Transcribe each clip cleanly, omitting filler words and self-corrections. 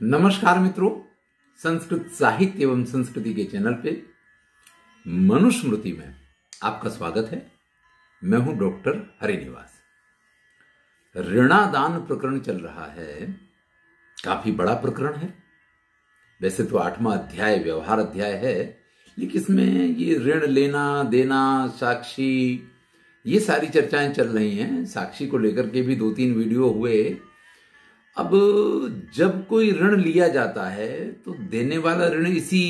नमस्कार मित्रों, संस्कृत साहित्य एवं संस्कृति के चैनल पे मनुस्मृति में आपका स्वागत है। मैं हूं डॉक्टर हरिनिवास। ऋणादान प्रकरण चल रहा है। काफी बड़ा प्रकरण है। वैसे तो 8वां अध्याय व्यवहार अध्याय है, लेकिन इसमें ये ऋण लेना देना, साक्षी, ये सारी चर्चाएं चल रही हैं। साक्षी को लेकर के भी 2-3 वीडियो हुए। अब जब कोई ऋण लिया जाता है तो देने वाला ऋण इसी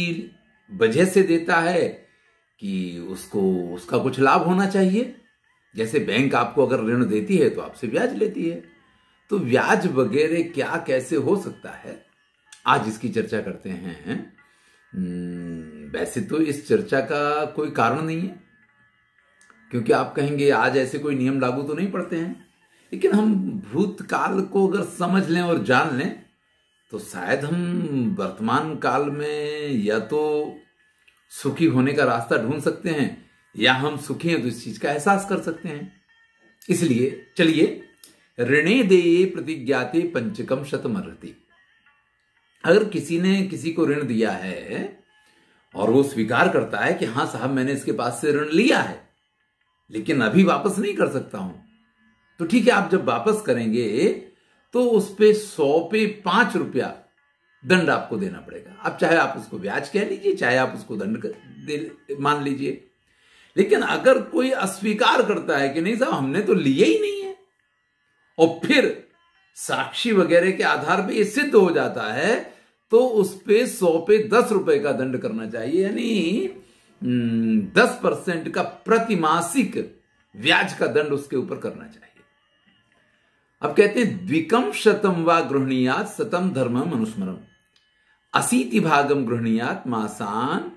वजह से देता है कि उसका कुछ लाभ होना चाहिए। जैसे बैंक आपको अगर ऋण देती है तो आपसे ब्याज लेती है, तो ब्याज वगैरह क्या कैसे हो सकता है, आज इसकी चर्चा करते हैं। वैसे तो इस चर्चा का कोई कारण नहीं है, क्योंकि आप कहेंगे आज ऐसे कोई नियम लागू तो नहीं पड़ते हैं, लेकिन हम भूतकाल को अगर समझ लें और जान लें तो शायद हम वर्तमान काल में या तो सुखी होने का रास्ता ढूंढ सकते हैं, या हम सुखी हैं तो इस चीज का एहसास कर सकते हैं। इसलिए चलिए, ऋणे देये प्रतिज्ञाते पंचकम शतमर्हति। अगर किसी ने किसी को ऋण दिया है और वो स्वीकार करता है कि हाँ साहब, मैंने इसके पास से ऋण लिया है लेकिन अभी वापस नहीं कर सकता हूं, तो ठीक है, आप जब वापस करेंगे तो उस पे 100 पे 5 रुपया दंड आपको देना पड़ेगा। अब चाहे आप उसको ब्याज कह लीजिए, चाहे आप उसको दंड मान लीजिए। लेकिन अगर कोई अस्वीकार करता है कि नहीं साहब, हमने तो लिया ही नहीं है, और फिर साक्षी वगैरह के आधार पे ये सिद्ध हो जाता है, तो उस पे 100 पे 10 रुपए का दंड करना चाहिए, यानी 10% का प्रतिमासिक ब्याज का दंड उसके ऊपर करना चाहिए। अब कहते हैं द्विकम शतम वा गृहणीयात सतम धर्मम अनुस्मरम 80 भागम गृहणीयात मासान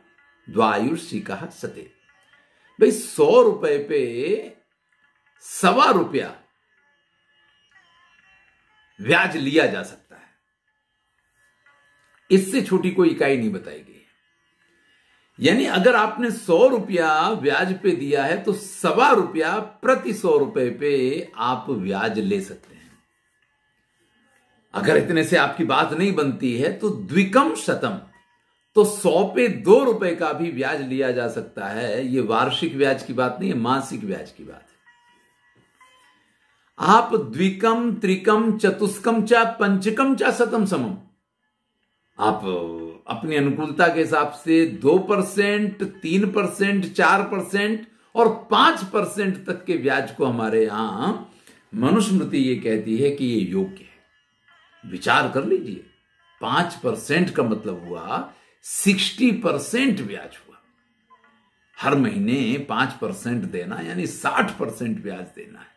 द्वायुर्षिका सते। भाई 100 रुपए पे 1.25 रुपया ब्याज लिया जा सकता है। इससे छोटी कोई इकाई नहीं बताई गई। यानी अगर आपने 100 रुपया ब्याज पे दिया है तो 1.25 रुपया प्रति 100 रुपए पे आप ब्याज ले सकते हैं। अगर इतने से आपकी बात नहीं बनती है तो द्विकम शतम, तो 100 पे 2 रुपए का भी ब्याज लिया जा सकता है। यह वार्षिक ब्याज की बात नहीं है, मासिक ब्याज की बात है। आप द्विकम त्रिकम चतुष्कम चा पंचकम चा शतम समम, आप अपनी अनुकूलता के हिसाब से 2%, 3%, 4% और 5% तक के ब्याज को हमारे यहां मनुस्मृति ये कहती है कि ये योग्य है। विचार कर लीजिए, 5% का मतलब हुआ 60% ब्याज हुआ। हर महीने 5% देना यानी 60% ब्याज देना है।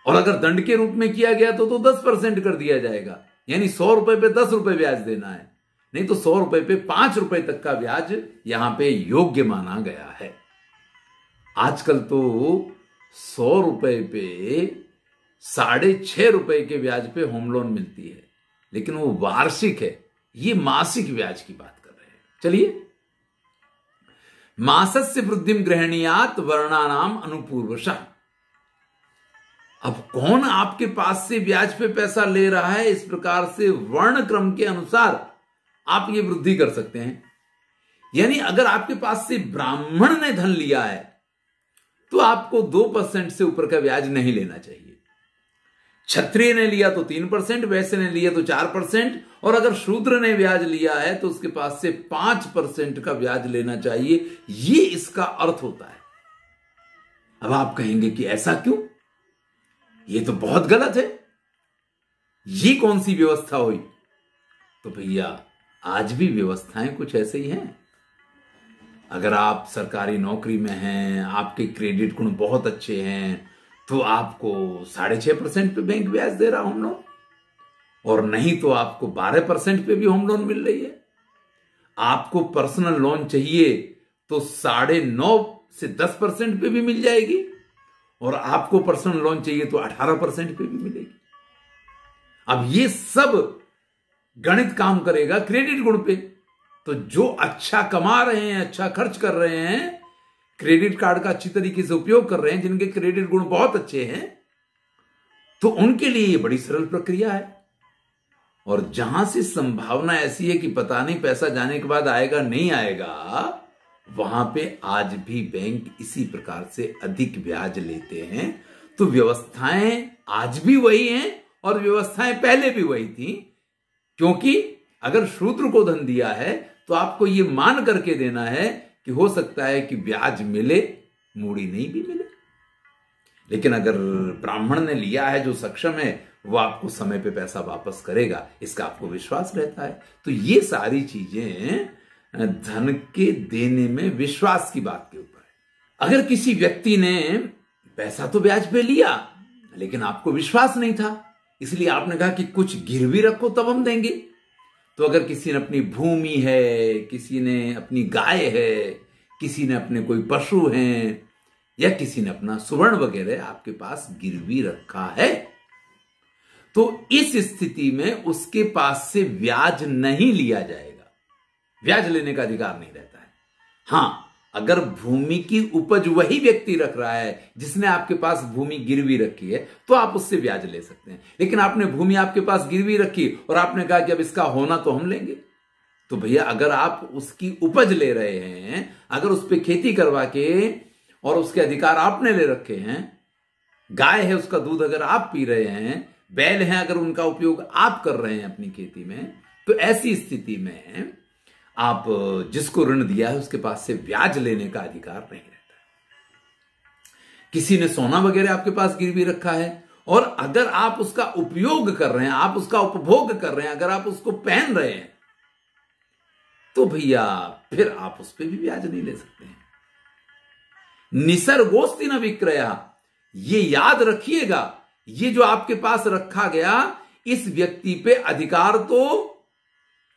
और अगर दंड के रूप में किया गया तो 10% कर दिया जाएगा, यानी 100 रुपए पे 10 रुपए ब्याज देना है। नहीं तो 100 रुपए पे 5 रुपए तक का ब्याज यहां पे योग्य माना गया है। आजकल तो 100 रुपए पे 6.5 रुपए के ब्याज पे होम लोन मिलती है, लेकिन वो वार्षिक है, ये मासिक ब्याज की बात कर रहे हैं। चलिए, मासस्य वृद्धिम गृहणीयात वर्णानाम अनुपूर्वशः। अब कौन आपके पास से ब्याज पे पैसा ले रहा है, इस प्रकार से वर्ण क्रम के अनुसार आप ये वृद्धि कर सकते हैं। यानी अगर आपके पास से ब्राह्मण ने धन लिया है तो आपको 2% से ऊपर का ब्याज नहीं लेना चाहिए। क्षत्रिय ने लिया तो 3%, वैश्य ने लिया तो 4%, और अगर शूद्र ने ब्याज लिया है तो उसके पास से 5% का ब्याज लेना चाहिए। ये इसका अर्थ होता है। अब आप कहेंगे कि ऐसा क्यों, ये तो बहुत गलत है, ये कौन सी व्यवस्था हुई? तो भैया, आज भी व्यवस्थाएं कुछ ऐसे ही हैं। अगर आप सरकारी नौकरी में हैं, आपके क्रेडिट गुण बहुत अच्छे हैं, तो आपको 6.5% पे बैंक ब्याज दे रहा होम लोन, और नहीं तो आपको 12% पे भी होम लोन मिल रही है। आपको पर्सनल लोन चाहिए तो 9.5 से 10% पे भी मिल जाएगी, और आपको पर्सनल लोन चाहिए तो 18% पे भी मिलेगी। अब ये सब गणित काम करेगा क्रेडिट गुण पे। तो जो अच्छा कमा रहे हैं, अच्छा खर्च कर रहे हैं, क्रेडिट कार्ड का अच्छी तरीके से उपयोग कर रहे हैं, जिनके क्रेडिट गुण बहुत अच्छे हैं, तो उनके लिए ये बड़ी सरल प्रक्रिया है। और जहां से संभावना ऐसी है कि पता नहीं पैसा जाने के बाद आएगा नहीं आएगा, वहां पे आज भी बैंक इसी प्रकार से अधिक ब्याज लेते हैं। तो व्यवस्थाएं आज भी वही हैं और व्यवस्थाएं पहले भी वही थी, क्योंकि अगर शूद्र को धन दिया है तो आपको यह मान करके देना है कि हो सकता है कि ब्याज मिले, मूड़ी नहीं भी मिले। लेकिन अगर ब्राह्मण ने लिया है जो सक्षम है, वो आपको समय पे पैसा वापस करेगा, इसका आपको विश्वास रहता है। तो ये सारी चीजें धन के देने में विश्वास की बात के ऊपर है। अगर किसी व्यक्ति ने पैसा तो ब्याज पे लिया, लेकिन आपको विश्वास नहीं था, इसलिए आपने कहा कि कुछ गिरवी रखो तब हम देंगे। तो अगर किसी ने अपनी भूमि है, किसी ने अपनी गाय है, किसी ने अपने कोई पशु हैं, या किसी ने अपना सुवर्ण वगैरह आपके पास गिरवी रखा है, तो इस स्थिति में उसके पास से ब्याज नहीं लिया जाएगा। ब्याज लेने का अधिकार नहीं रहता है। हां, अगर भूमि की उपज वही व्यक्ति रख रहा है जिसने आपके पास भूमि गिरवी रखी है, तो आप उससे ब्याज ले सकते हैं। लेकिन आपने भूमि आपके पास गिरवी रखी और आपने कहा कि अब इसका होना तो हम लेंगे, तो भैया अगर आप उसकी उपज ले रहे हैं, अगर उस पर खेती करवा के और उसके अधिकार आपने ले रखे हैं, गाय है उसका दूध अगर आप पी रहे हैं, बैल हैं अगर उनका उपयोग आप कर रहे हैं अपनी खेती में, तो ऐसी स्थिति में आप जिसको ऋण दिया है उसके पास से ब्याज लेने का अधिकार नहीं रहता। किसी ने सोना वगैरह आपके पास गिरवी रखा है और अगर आप उसका उपयोग कर रहे हैं, आप उसका उपभोग कर रहे हैं, अगर आप उसको पहन रहे हैं, तो भैया फिर आप उस पर भी ब्याज नहीं ले सकते हैं। निसर्गोस्ति न विक्रया, ये याद रखिएगा, ये जो आपके पास रखा गया, इस व्यक्ति पे अधिकार तो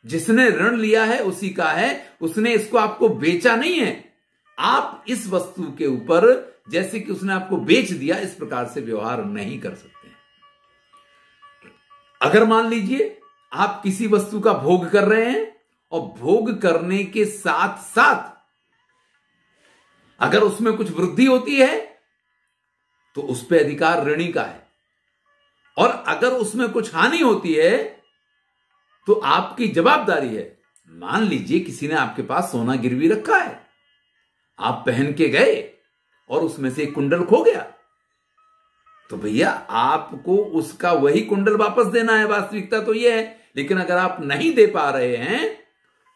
जिसने ऋण लिया है उसी का है, उसने इसको आपको बेचा नहीं है। आप इस वस्तु के ऊपर जैसे कि उसने आपको बेच दिया, इस प्रकार से व्यवहार नहीं कर सकते हैं। अगर मान लीजिए आप किसी वस्तु का भोग कर रहे हैं और भोग करने के साथ साथ अगर उसमें कुछ वृद्धि होती है तो उस पर अधिकार ऋणी का है, और अगर उसमें कुछ हानि होती है तो आपकी जवाबदारी है। मान लीजिए किसी ने आपके पास सोना गिरवी रखा है, आप पहन के गए और उसमें से एक कुंडल खो गया, तो भैया आपको उसका वही कुंडल वापस देना है, वास्तविकता तो यह है। लेकिन अगर आप नहीं दे पा रहे हैं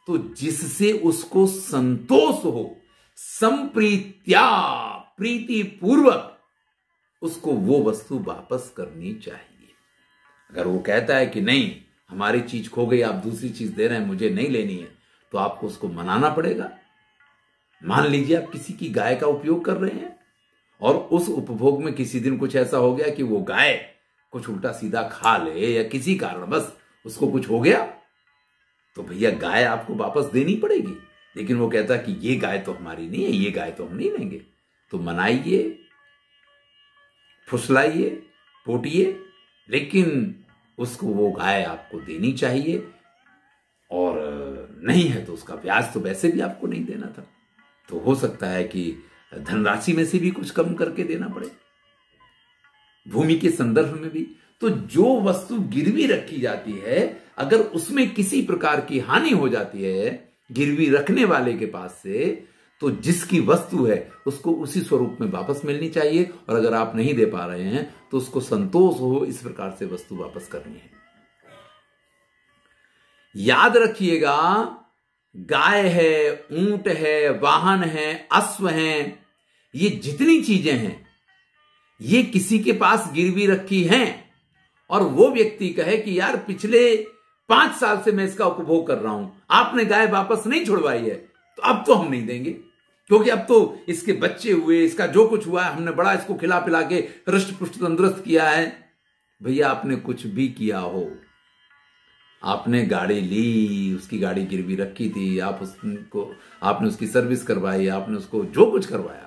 तो जिससे उसको संतोष हो, संप्रीत्या, प्रीति पूर्वक उसको वो वस्तु वापस करनी चाहिए। अगर वो कहता है कि नहीं हमारी चीज खो गई, आप दूसरी चीज दे रहे हैं, मुझे नहीं लेनी है, तो आपको उसको मनाना पड़ेगा। मान लीजिए आप किसी की गाय का उपयोग कर रहे हैं और उस उपभोग में किसी दिन कुछ ऐसा हो गया कि वो गाय कुछ उल्टा सीधा खा ले या किसी कारण बस उसको कुछ हो गया, तो भैया गाय आपको वापस देनी पड़ेगी। लेकिन वो कहता कि ये गाय तो हमारी नहीं है, ये गाय तो हम नहीं लेंगे, तो मनाइए, फुसलाइए, पोटिए, लेकिन उसको वो गाय आपको देनी चाहिए, और नहीं है तो उसका ब्याज तो वैसे भी आपको नहीं देना था। तो हो सकता है कि धनराशि में से भी कुछ कम करके देना पड़े। भूमि के संदर्भ में भी तो जो वस्तु गिरवी रखी जाती है, अगर उसमें किसी प्रकार की हानि हो जाती है गिरवी रखने वाले के पास से, तो जिसकी वस्तु है उसको उसी स्वरूप में वापस मिलनी चाहिए, और अगर आप नहीं दे पा रहे हैं तो उसको संतोष हो, इस प्रकार से वस्तु वापस करनी है। याद रखिएगा, गाय है, ऊंट है, वाहन है, अश्व हैं, ये जितनी चीजें हैं ये किसी के पास गिरवी रखी हैं, और वो व्यक्ति कहे कि यार पिछले 5 साल से मैं इसका उपभोग कर रहा हूं, आपने गाय वापस नहीं छुड़वाई है, तो अब तो हम नहीं देंगे, क्योंकि अब तो इसके बच्चे हुए, इसका जो कुछ हुआ है, हमने बड़ा इसको खिला पिला के हृष्ट पुष्ट तंदुरुस्त किया है। भैया आपने कुछ भी किया हो, आपने गाड़ी ली, उसकी गाड़ी गिरवी रखी थी, आपने उसकी सर्विस करवाई, आपने उसको जो कुछ करवाया,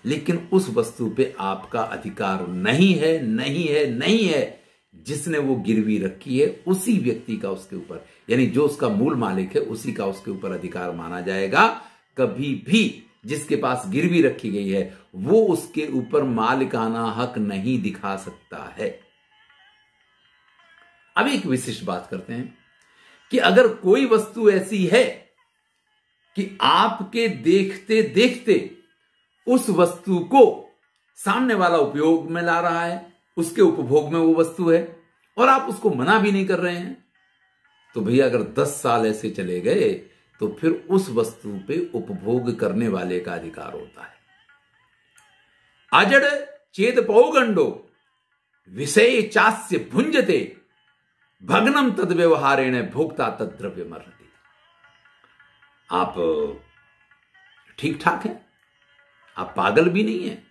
लेकिन उस वस्तु पे आपका अधिकार नहीं है, नहीं है, नहीं है। जिसने वो गिरवी रखी है उसी व्यक्ति का उसके ऊपर, यानी जो उसका मूल मालिक है उसी का उसके ऊपर अधिकार माना जाएगा। कभी भी जिसके पास गिरवी रखी गई है वो उसके ऊपर मालिकाना हक नहीं दिखा सकता है। अब एक विशिष्ट बात करते हैं कि अगर कोई वस्तु ऐसी है कि आपके देखते देखते उस वस्तु को सामने वाला उपयोग में ला रहा है, उसके उपभोग में वो वस्तु है और आप उसको मना भी नहीं कर रहे हैं, तो भैया अगर 10 साल ऐसे चले गए तो फिर उस वस्तु पे उपभोग करने वाले का अधिकार होता है। अजड़ चेद पौगंडो विषय चास्य भुंजते भग्नम तद व्यवहारेण भोक्ता तद द्रव्य मरती। आप ठीक ठाक हैं, आप पागल भी नहीं हैं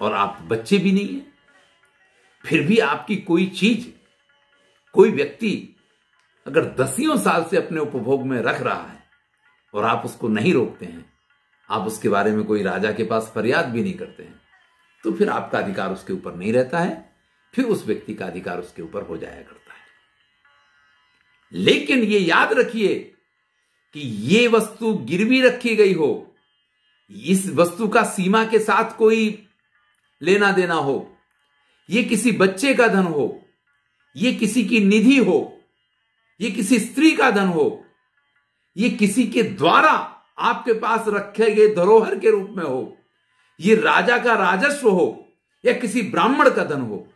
और आप बच्चे भी नहीं हैं, फिर भी आपकी कोई चीज, कोई व्यक्ति अगर दसियों साल से अपने उपभोग में रख रहा है और आप उसको नहीं रोकते हैं, आप उसके बारे में कोई राजा के पास फरियाद भी नहीं करते हैं, तो फिर आपका अधिकार उसके ऊपर नहीं रहता है, फिर उस व्यक्ति का अधिकार उसके ऊपर हो जाया करता है। लेकिन ये याद रखिए कि ये वस्तु गिरवी रखी गई हो, इस वस्तु का सीमा के साथ कोई लेना देना हो, ये किसी बच्चे का धन हो, ये किसी की निधि हो, ये किसी स्त्री का धन हो, ये किसी के द्वारा आपके पास रखे गए धरोहर के रूप में हो, ये राजा का राजस्व हो या किसी ब्राह्मण का धन हो,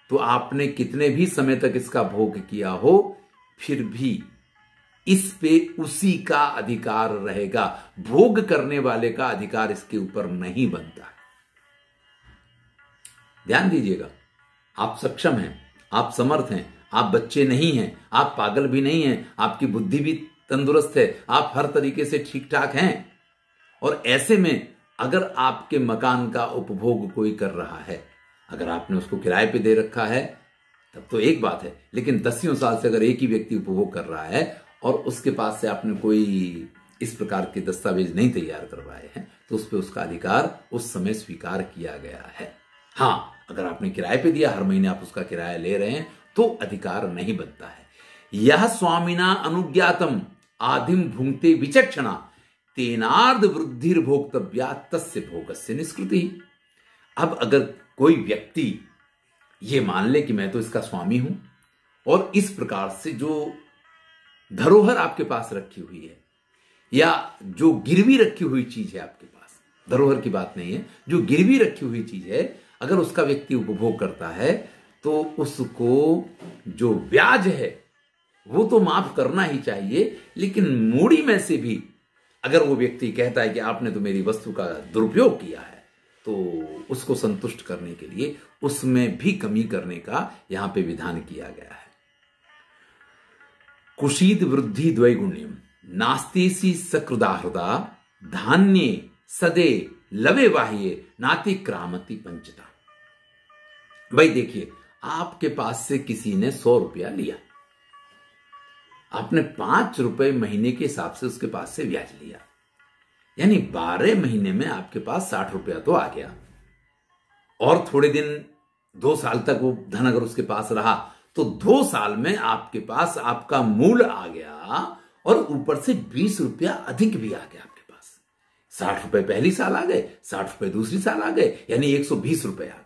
तो आपने कितने भी समय तक इसका भोग किया हो, फिर भी इस पे उसी का अधिकार रहेगा। भोग करने वाले का अधिकार इसके ऊपर नहीं बनता है। ध्यान दीजिएगा, आप सक्षम हैं, आप समर्थ हैं, आप बच्चे नहीं हैं, आप पागल भी नहीं हैं, आपकी बुद्धि भी तंदुरुस्त है, आप हर तरीके से ठीक ठाक हैं। और ऐसे में अगर आपके मकान का उपभोग कोई कर रहा है, अगर आपने उसको किराए पे दे रखा है तब तो एक बात है, लेकिन दसियों साल से अगर एक ही व्यक्ति उपभोग कर रहा है और उसके पास से आपने कोई इस प्रकार के दस्तावेज नहीं तैयार करवाए हैं, तो उस पर उसका अधिकार उस समय स्वीकार किया गया है। हां, अगर आपने किराए पे दिया, हर महीने आप उसका किराया ले रहे हैं, तो अधिकार नहीं बनता है। यह स्वामिना अनुज्ञातम आदिम भुंगते विचक्षणा तेनार्ध वृद्धिर भोक्तव्या तस्य भोगस्य निष्कृति। अब अगर कोई व्यक्ति ये मान ले कि मैं तो इसका स्वामी हूं और इस प्रकार से जो धरोहर आपके पास रखी हुई है या जो गिरवी रखी हुई चीज है आपके पास, धरोहर की बात नहीं है, जो गिरवी रखी हुई चीज है, अगर उसका व्यक्ति उपभोग करता है तो उसको जो ब्याज है वो तो माफ करना ही चाहिए, लेकिन मूड़ी में से भी अगर वो व्यक्ति कहता है कि आपने तो मेरी वस्तु का दुरुपयोग किया है, तो उसको संतुष्ट करने के लिए उसमें भी कमी करने का यहां पे विधान किया गया है। कुशीद वृद्धि द्वैगुण्यम नास्तेसी सकृदाहृदा धान्ये सदे लवे बाह्ये नाति क्रामति पंचता। भाई देखिए, आपके पास से किसी ने 100 रुपया लिया, आपने 5 रुपए महीने के हिसाब से उसके पास से ब्याज लिया, यानी 12 महीने में आपके पास 60 रुपया तो आ गया। और थोड़े दिन 2 साल तक वो धन अगर उसके पास रहा तो 2 साल में आपके पास आपका मूल आ गया और ऊपर से 20 रुपया अधिक भी आ गया आपके पास। 60 रुपए पहली साल आ गए, 60 रुपए दूसरी साल आ गए, यानी 120 रुपए आ गए।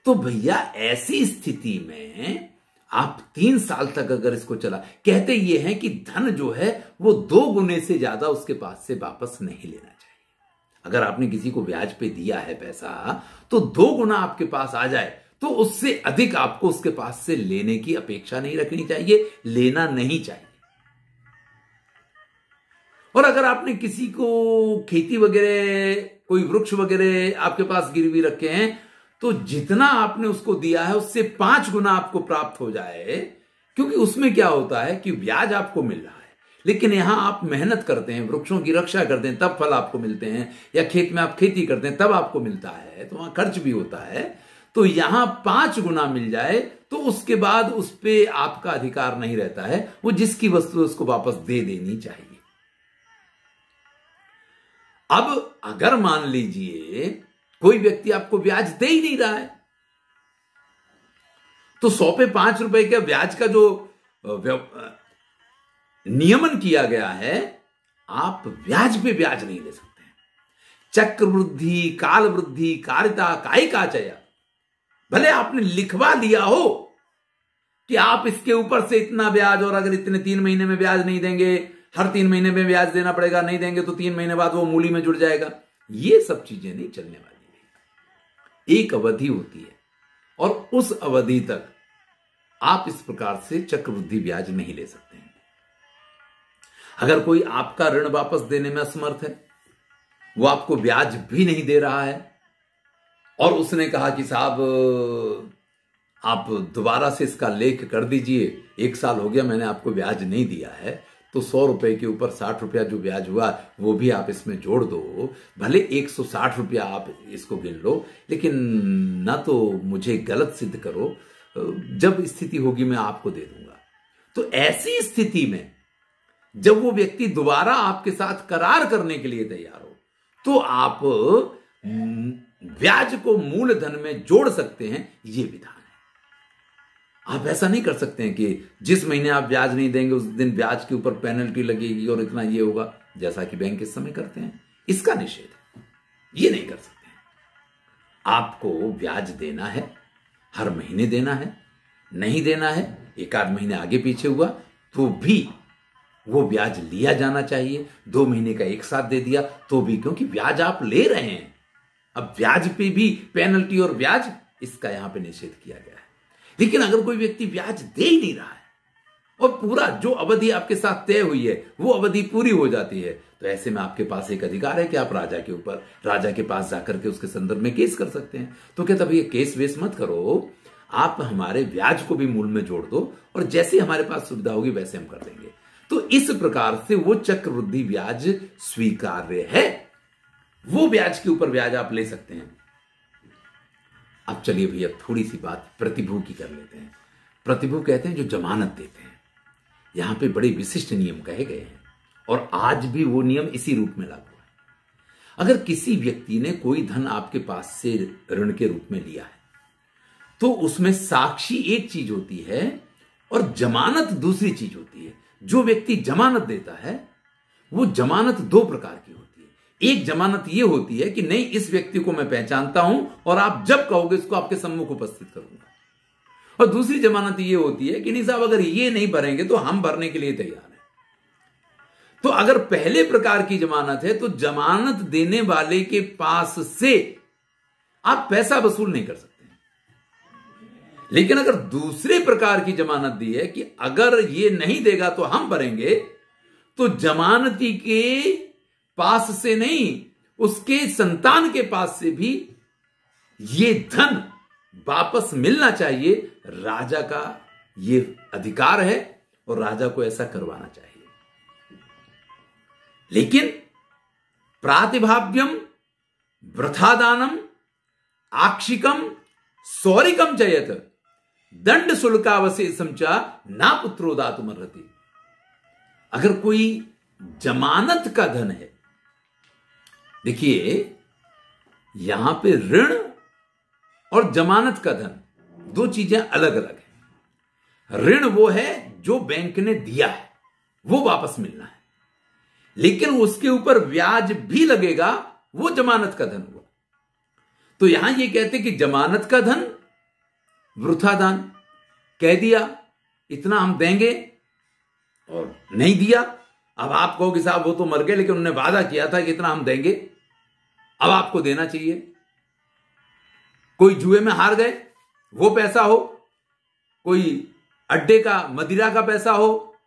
तो भैया ऐसी स्थिति में आप 3 साल तक अगर इसको चला, कहते ये हैं कि धन जो है वो 2 गुने से ज्यादा उसके पास से वापस नहीं लेना चाहिए। अगर आपने किसी को ब्याज पे दिया है पैसा, तो 2 गुना आपके पास आ जाए तो उससे अधिक आपको उसके पास से लेने की अपेक्षा नहीं रखनी चाहिए, लेना नहीं चाहिए। और अगर आपने किसी को खेती वगैरह, कोई वृक्ष वगैरह आपके पास गिरवी रखे हैं, तो जितना आपने उसको दिया है उससे 5 गुना आपको प्राप्त हो जाए, क्योंकि उसमें क्या होता है कि ब्याज आपको मिल रहा है, लेकिन यहां आप मेहनत करते हैं, वृक्षों की रक्षा करते हैं, तब फल आपको मिलते हैं, या खेत में आप खेती करते हैं तब आपको मिलता है, तो वहां खर्च भी होता है। तो यहां 5 गुना मिल जाए तो उसके बाद उस पर आपका अधिकार नहीं रहता है, वो जिसकी वस्तु उसको वापस दे देनी चाहिए। अब अगर मान लीजिए कोई व्यक्ति आपको ब्याज दे ही नहीं रहा है, तो 100 पे 5 रुपए के ब्याज का जो नियमन किया गया है, आप ब्याज पे ब्याज नहीं ले सकते हैं। चक्र वृद्धि, काल वृद्धि, कारिता कायिका चया, भले आपने लिखवा लिया हो कि आप इसके ऊपर से इतना ब्याज, और अगर इतने 3 महीने में ब्याज नहीं देंगे, हर 3 महीने में ब्याज देना पड़ेगा, नहीं देंगे तो 3 महीने बाद वो मूली में जुड़ जाएगा। ये सब चीजें नहीं चलने वाली। एक अवधि होती है और उस अवधि तक आप इस प्रकार से चक्रवृद्धि ब्याज नहीं ले सकते हैं। अगर कोई आपका ऋण वापस देने में असमर्थ है, वो आपको ब्याज भी नहीं दे रहा है, और उसने कहा कि साहब आप दोबारा से इसका लेख कर दीजिए, 1 साल हो गया मैंने आपको ब्याज नहीं दिया है, तो 100 रुपए के ऊपर 60 रुपया जो ब्याज हुआ वो भी आप इसमें जोड़ दो, भले 160 रुपया आप इसको गिन लो, लेकिन ना तो मुझे गलत सिद्ध करो, जब स्थिति होगी मैं आपको दे दूंगा। तो ऐसी स्थिति में जब वो व्यक्ति दोबारा आपके साथ करार करने के लिए तैयार हो, तो आप ब्याज को मूलधन में जोड़ सकते हैं। ये विधान है। आप ऐसा नहीं कर सकते हैं कि जिस महीने आप ब्याज नहीं देंगे उस दिन ब्याज के ऊपर पेनल्टी लगेगी और इतना ये होगा, जैसा कि बैंक इस समय करते हैं। इसका निषेध है, ये नहीं कर सकते हैं। आपको ब्याज देना है, हर महीने देना है, नहीं देना है, 1 आध महीने आगे पीछे हुआ तो भी वो ब्याज लिया जाना चाहिए। 2 महीने का एक साथ दे दिया तो भी, क्योंकि ब्याज आप ले रहे हैं। अब ब्याज पे भी पेनल्टी और ब्याज, इसका यहां पे निषेध किया गया है। लेकिन अगर कोई व्यक्ति ब्याज दे ही नहीं रहा है और पूरा जो अवधि आपके साथ तय हुई है वो अवधि पूरी हो जाती है, तो ऐसे में आपके पास एक अधिकार है कि आप राजा के पास जाकर के उसके संदर्भ में केस कर सकते हैं। तो कहता भैया केस वेस मत करो, आप हमारे ब्याज को भी मूल में जोड़ दो और जैसे हमारे पास सुविधा होगी वैसे हम कर देंगे। तो इस प्रकार से वो चक्रवृद्धि ब्याज स्वीकार्य है, वो ब्याज के ऊपर ब्याज आप ले सकते हैं। अब चलिए भैया थोड़ी सी बात प्रतिभू की कर लेते हैं। प्रतिभू कहते हैं जो जमानत देते हैं। यहां पे बड़े विशिष्ट नियम कहे गए हैं और आज भी वो नियम इसी रूप में लागू है। अगर किसी व्यक्ति ने कोई धन आपके पास से ऋण के रूप में लिया है तो उसमें साक्षी एक चीज होती है और जमानत दूसरी चीज होती है। जो व्यक्ति जमानत देता है वो जमानत 2 प्रकार की होती है। एक जमानत ये होती है कि नहीं, इस व्यक्ति को मैं पहचानता हूं और आप जब कहोगे इसको आपके सम्मुख उपस्थित करूंगा। और दूसरी जमानत ये होती है कि नहीं साहब, अगर ये नहीं भरेंगे तो हम भरने के लिए तैयार हैं। तो अगर पहले प्रकार की जमानत है तो जमानत देने वाले के पास से आप पैसा वसूल नहीं कर सकते। लेकिन अगर दूसरे प्रकार की जमानत दी है कि अगर ये नहीं देगा तो हम भरेंगे, तो जमानती के पास से नहीं, उसके संतान के पास से भी ये धन वापस मिलना चाहिए। राजा का ये अधिकार है और राजा को ऐसा करवाना चाहिए। लेकिन प्रातिभाव्यम वृथादानम आक्षिकम सौरिकम चयत दंड शुल्कावशेषम च ना पुत्रो दातुमर्हति। अगर कोई जमानत का धन है, देखिए यहां पे ऋण और जमानत का धन 2 चीजें अलग अलग है। ऋण वो है जो बैंक ने दिया है, वो वापस मिलना है, लेकिन उसके ऊपर ब्याज भी लगेगा, वो जमानत का धन हुआ। तो यहां ये कहते कि जमानत का धन वृथा दान, कह दिया इतना हम देंगे और नहीं दिया। अब आप कहोगे साहब वो तो मर गए लेकिन उन्होंने वादा किया था कि इतना हम देंगे, अब आपको देना चाहिए। कोई जुए में हार गए, वो पैसा हो, कोई अड्डे का मदिरा का पैसा हो,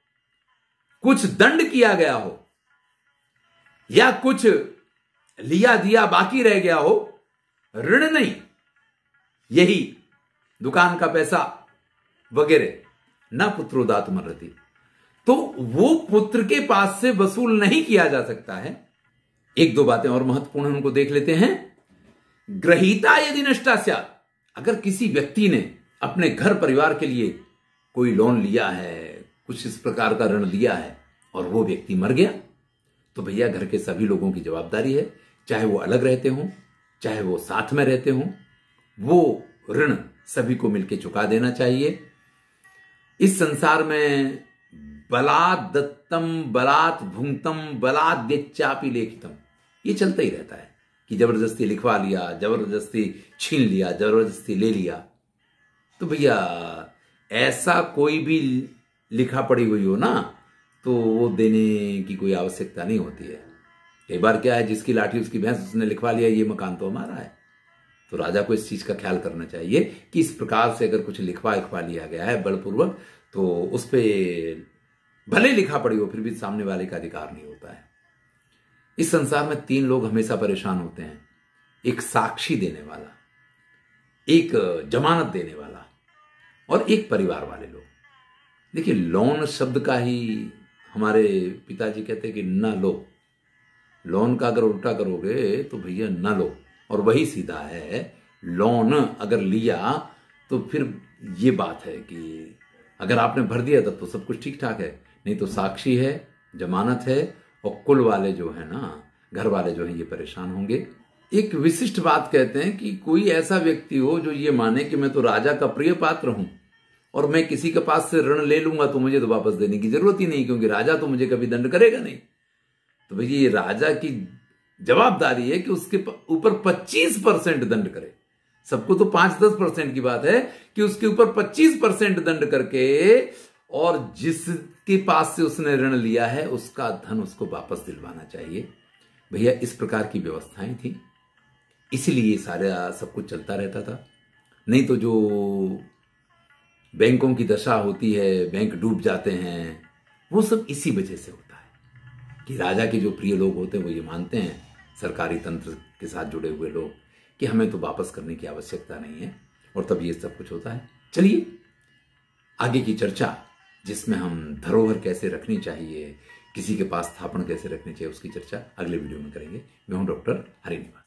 कुछ दंड किया गया हो या कुछ लिया दिया बाकी रह गया हो, ऋण नहीं, यही दुकान का पैसा वगैरह, ना पुत्रो दातुमर्हति, तो वो पुत्र के पास से वसूल नहीं किया जा सकता है। 1-2 बातें और महत्वपूर्ण उनको देख लेते हैं। ग्रहीता यदि नष्टा स्यात्, अगर किसी व्यक्ति ने अपने घर परिवार के लिए कोई लोन लिया है, कुछ इस प्रकार का ऋण लिया है और वो व्यक्ति मर गया, तो भैया घर के सभी लोगों की जवाबदारी है, चाहे वो अलग रहते हों चाहे वो साथ में रहते हों, वो ऋण सभी को मिलकर चुका देना चाहिए। इस संसार में बलात् दत्तम बलात् भुंक्तम बलात् व्यच्चापि लेखितम, ये चलता ही रहता है कि जबरदस्ती लिखवा लिया, जबरदस्ती छीन लिया, जबरदस्ती ले लिया। तो भैया ऐसा कोई भी लिखा पड़ी हुई हो ना, तो वो देने की कोई आवश्यकता नहीं होती है। कई बार क्या है, जिसकी लाठी उसकी भैंस, उसने लिखवा लिया ये मकान तो हमारा है। तो राजा को इस चीज का ख्याल करना चाहिए कि इस प्रकार से अगर कुछ लिखवा लिया गया है बलपूर्वक, तो उस पर भले लिखा पड़ी हो फिर भी सामने वाले का अधिकार नहीं होता है। इस संसार में 3 लोग हमेशा परेशान होते हैं, एक साक्षी देने वाला, एक जमानत देने वाला और एक परिवार वाले लोग। देखिए, लोन शब्द का ही हमारे पिताजी कहते हैं कि ना लो। लोन का अगर उल्टा करोगे तो भैया ना लो, और वही सीधा है। लोन अगर लिया तो फिर ये बात है कि अगर आपने भर दिया तब तो सब कुछ ठीक ठाक है, नहीं तो साक्षी है, जमानत है, और कुल वाले जो है ना, घर वाले जो है, ये परेशान होंगे। एक विशिष्ट बात कहते हैं कि कोई ऐसा व्यक्ति हो जो ये माने कि मैं तो राजा का प्रिय पात्र हूं और मैं किसी के पास से ऋण ले लूंगा तो मुझे तो वापस देने की जरूरत ही नहीं, क्योंकि राजा तो मुझे कभी दंड करेगा नहीं। तो भैया ये राजा की जवाबदारी है कि उसके ऊपर 25% दंड करे। सबको तो 5-10% की बात है कि उसके ऊपर 25% दंड करके, और जिसके पास से उसने ऋण लिया है उसका धन उसको वापस दिलवाना चाहिए। भैया इस प्रकार की व्यवस्थाएं थी, इसीलिए सारा सब कुछ चलता रहता था। नहीं तो जो बैंकों की दशा होती है, बैंक डूब जाते हैं, वो सब इसी वजह से होता है कि राजा के जो प्रिय लोग होते हैं वो ये मानते हैं, सरकारी तंत्र के साथ जुड़े हुए लोग, कि हमें तो वापस करने की आवश्यकता नहीं है, और तब ये सब कुछ होता है। चलिए आगे की चर्चा, जिसमें हम धरोहर कैसे रखनी चाहिए, किसी के पास स्थापन कैसे रखनी चाहिए, उसकी चर्चा अगले वीडियो में करेंगे। मैं हूं डॉक्टर हरिनिवास।